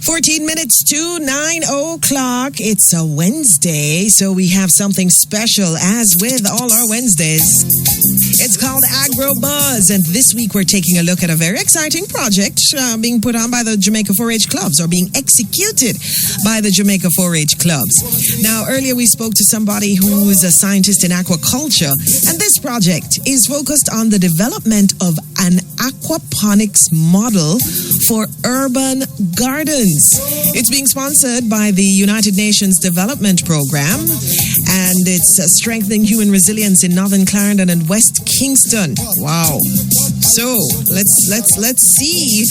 14 minutes to 9 o'clock. It's a Wednesday, so we have something special, as with all our Wednesdays. It's called AgroBuzz, and this week we're taking a look at a very exciting project being put on by the Jamaica 4-H clubs, or being executed by the Jamaica 4-H clubs. Now, earlier we spoke to somebody who is a scientist in aquaculture, and this project is focused on the development of an aquaponics model for urban gardens. It's being sponsored by the United Nations Development Program, and it's strengthening human resilience in Northern Clarendon and West Kingston. Wow. So let's see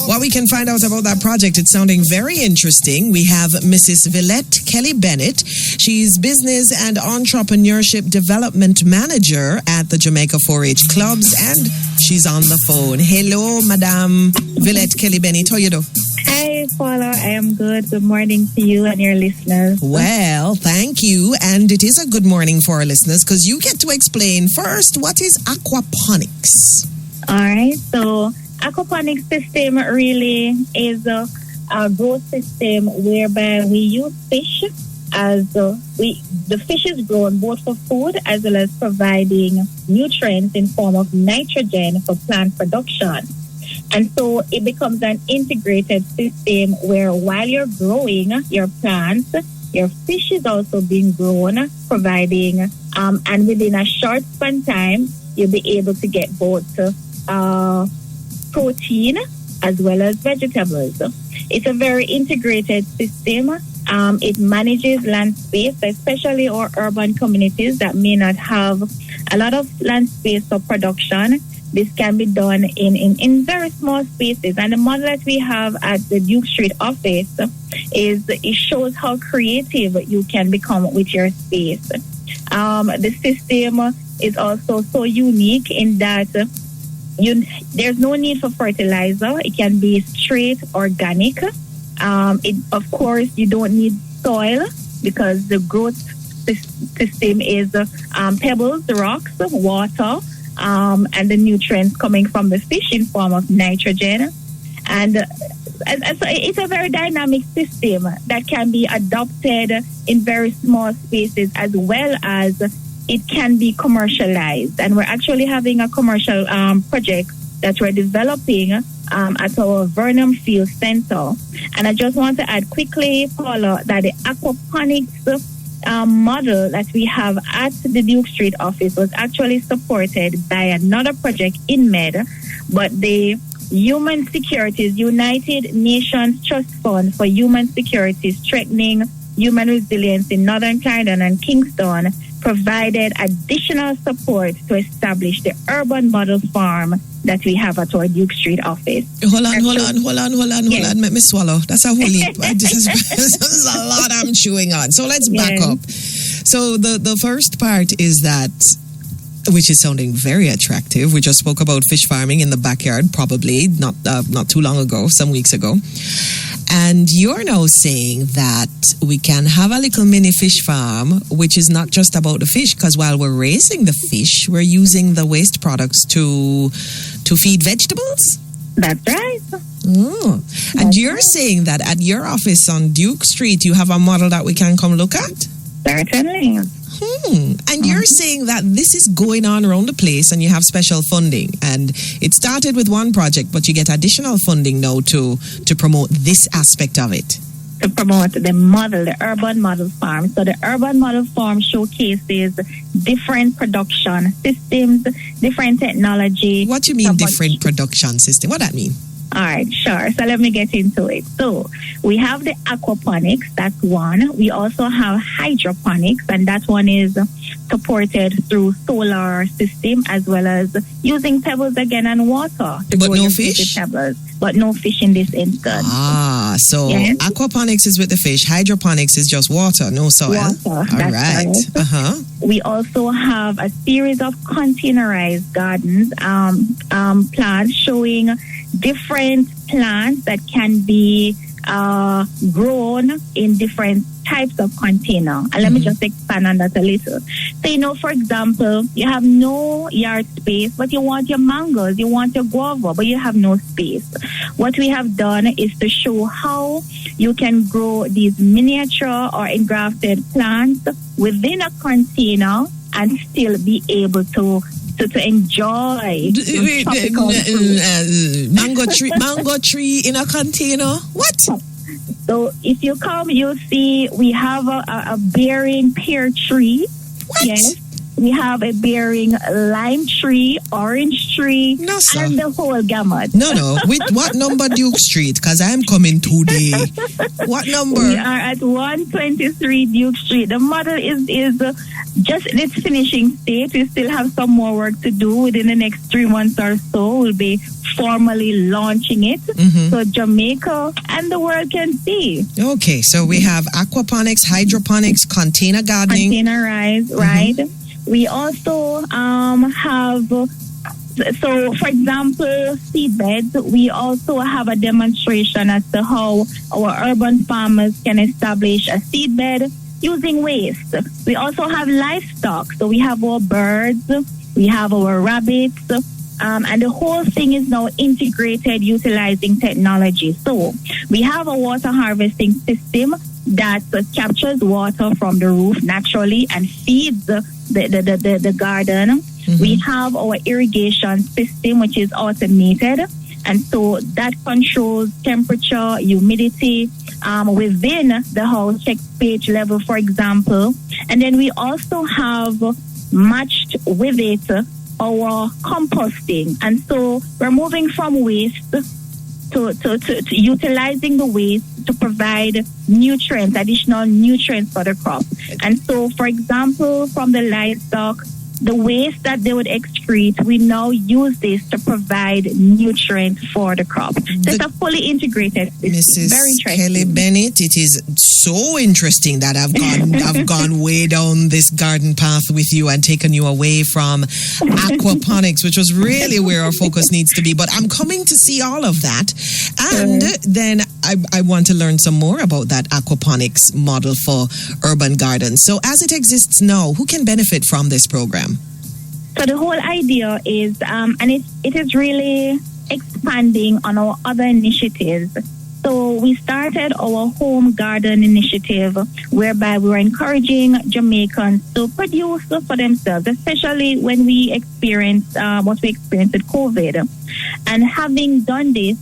what we can find out about that project. It's sounding very interesting. We have Mrs. Villette Kelly-Bennett. She's Business and Entrepreneurship Development Manager at the Jamaica 4-H clubs, and she's on the phone. Hello, Madame Villette Kelly-Bennett. How you do? Hi, Paula. I am good. Good morning to you and your listeners. Well, thank you. And it is a good morning for our listeners, because you get to explain first, what is aquaponics? All right. So, Aquaponics System really is a growth system whereby we use fish as the fish is grown both for food as well as providing nutrients in form of nitrogen for plant production. And so it becomes an integrated system where while you're growing your plants, your fish is also being grown, providing, and within a short span time, you'll be able to get both protein as well as vegetables. It's a very integrated system. It manages land space, especially our urban communities that may not have a lot of land space for production. This can be done in very small spaces. And the model that we have at the Duke Street office it shows how creative you can become with your space. The system is also so unique in that there's no need for fertilizer. It can be straight organic. Of course, you don't need soil because the growth system is pebbles, rocks, water, and the nutrients coming from the fish in form of nitrogen. And so it's a very dynamic system that can be adopted in very small spaces, as well as it can be commercialized. And we're actually having a commercial project that we're developing at our Vernon Field Center. And I just want to add quickly, Paula, that the aquaponics model that we have at the Duke Street office was actually supported by another project in Med, but the United Nations Trust Fund for Human Security, Strengthening Human Resilience in Northern Clarendon and Kingston provided additional support to establish the urban model farm that we have at our Duke Street office. Hold on. Let me swallow. That's a whole heap. This is a lot I'm chewing on. So let's back up. So the first part is that, which is sounding very attractive. We just spoke about fish farming in the backyard, probably not too long ago, some weeks ago. And you're now saying that we can have a little mini fish farm, which is not just about the fish, because while we're raising the fish, we're using the waste products to feed vegetables? That's right. Oh. And you're saying that at your office on Duke Street, you have a model that we can come look at? Certainly. And you're saying that this is going on around the place, and you have special funding. And it started with one project, but you get additional funding now to promote this aspect of it. To promote the model, the urban model farm. So the urban model farm showcases different production systems, different technology. What do you mean different production system? What does that mean? All right, sure. So let me get into it. So we have the aquaponics, that's one. We also have hydroponics, and that one is supported through solar system, as well as using pebbles again and water. But no fish? Pebbles, but no fish in this instance. So yes. Aquaponics is with the fish. Hydroponics is just water, no soil. Water, all right. We also have a series of containerized gardens, plants showing different plants that can be grown in different types of container. And let me just expand on that a little. So, for example, you have no yard space, but you want your mangoes, you want your guava, but you have no space. What we have done is to show how you can grow these miniature or engrafted plants within a container and still be able to enjoy mango tree in a container. What? So if you come, you'll see we have a bearing pear tree. What? Yes. We have a bearing lime tree, orange tree, and the whole gamut. No. With what number Duke Street? Because I am coming today. What number? We are at 123 Duke Street. The model is just in its finishing state. We still have some more work to do. Within the next 3 months or so, we'll be formally launching it. So Jamaica and the world can see. Okay, so we have aquaponics, hydroponics, container gardening. Containerized, right? We also have, so for example, seed beds. We also have a demonstration as to how our urban farmers can establish a seed bed using waste. We also have livestock. So we have our birds, we have our rabbits, and the whole thing is now integrated utilizing technology. So we have a water harvesting system that captures water from the roof naturally and feeds the garden. We have our irrigation system, which is automated, and so that controls temperature, humidity within the house, check pH level, for example. And then we also have matched with it our composting, and so we're moving from waste to utilizing the waste to provide nutrients, additional nutrients for the crop. And so, for example, from the livestock, the waste that they would excrete, we now use this to provide nutrients for the crop. So it's a fully integrated system. Mrs. Very interesting. Kelly Bennett, it is so interesting that I've gone way down this garden path with you and taken you away from aquaponics, which was really where our focus needs to be. But I'm coming to see all of that. And then I want to learn some more about that aquaponics model for urban gardens. So as it exists now, who can benefit from this program? So the whole idea is, and it is really expanding on our other initiatives. So we started our home garden initiative, whereby we were encouraging Jamaicans to produce for themselves, especially when we experienced what we experienced with COVID. And having done this,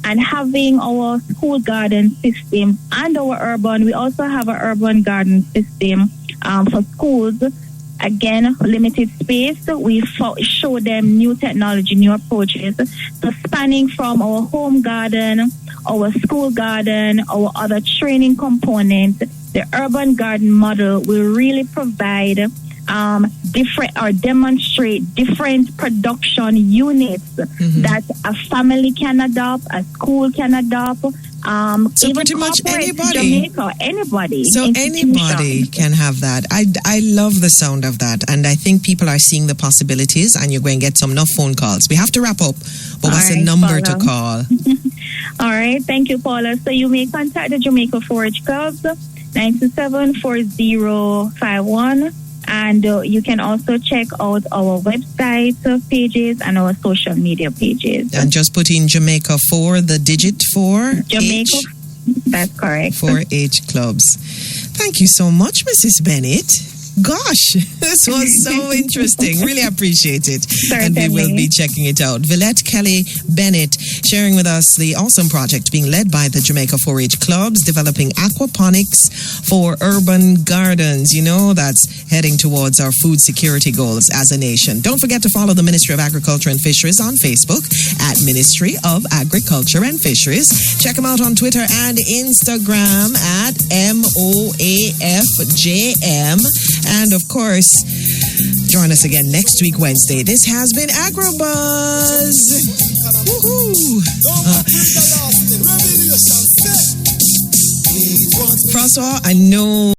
and having our school garden system and our urban, we also have an urban garden system for schools. Again, limited space. We show them new technology, new approaches. So spanning from our home garden, our school garden, our other training components, the urban garden model will really provide different or demonstrate different production units that a family can adopt, a school can adopt. So pretty much anybody. Jamaica, anybody. So anybody can have that. I love the sound of that. And I think people are seeing the possibilities, and you're going to get some enough phone calls. We have to wrap up, but what's the number to call? All right. Thank you, Paula. So you may contact the Jamaica 4-H Clubs, 927-4051. And you can also check out our website pages and our social media pages. And just put in Jamaica 4, the digit 4. Jamaica, that's correct. 4-H Clubs. Thank you so much, Mrs. Bennett. Gosh, this was so interesting. Really appreciate it. Certainly. And we will be checking it out. Villette Kelly Bennett sharing with us the awesome project being led by the Jamaica 4-H Clubs, developing aquaponics for urban gardens. You know, that's heading towards our food security goals as a nation. Don't forget to follow the Ministry of Agriculture and Fisheries on Facebook at Ministry of Agriculture and Fisheries. Check them out on Twitter and Instagram at MOAFJM. And of course, join us again next week, Wednesday. This has been AgroBuzz. Woohoo! Francois, I know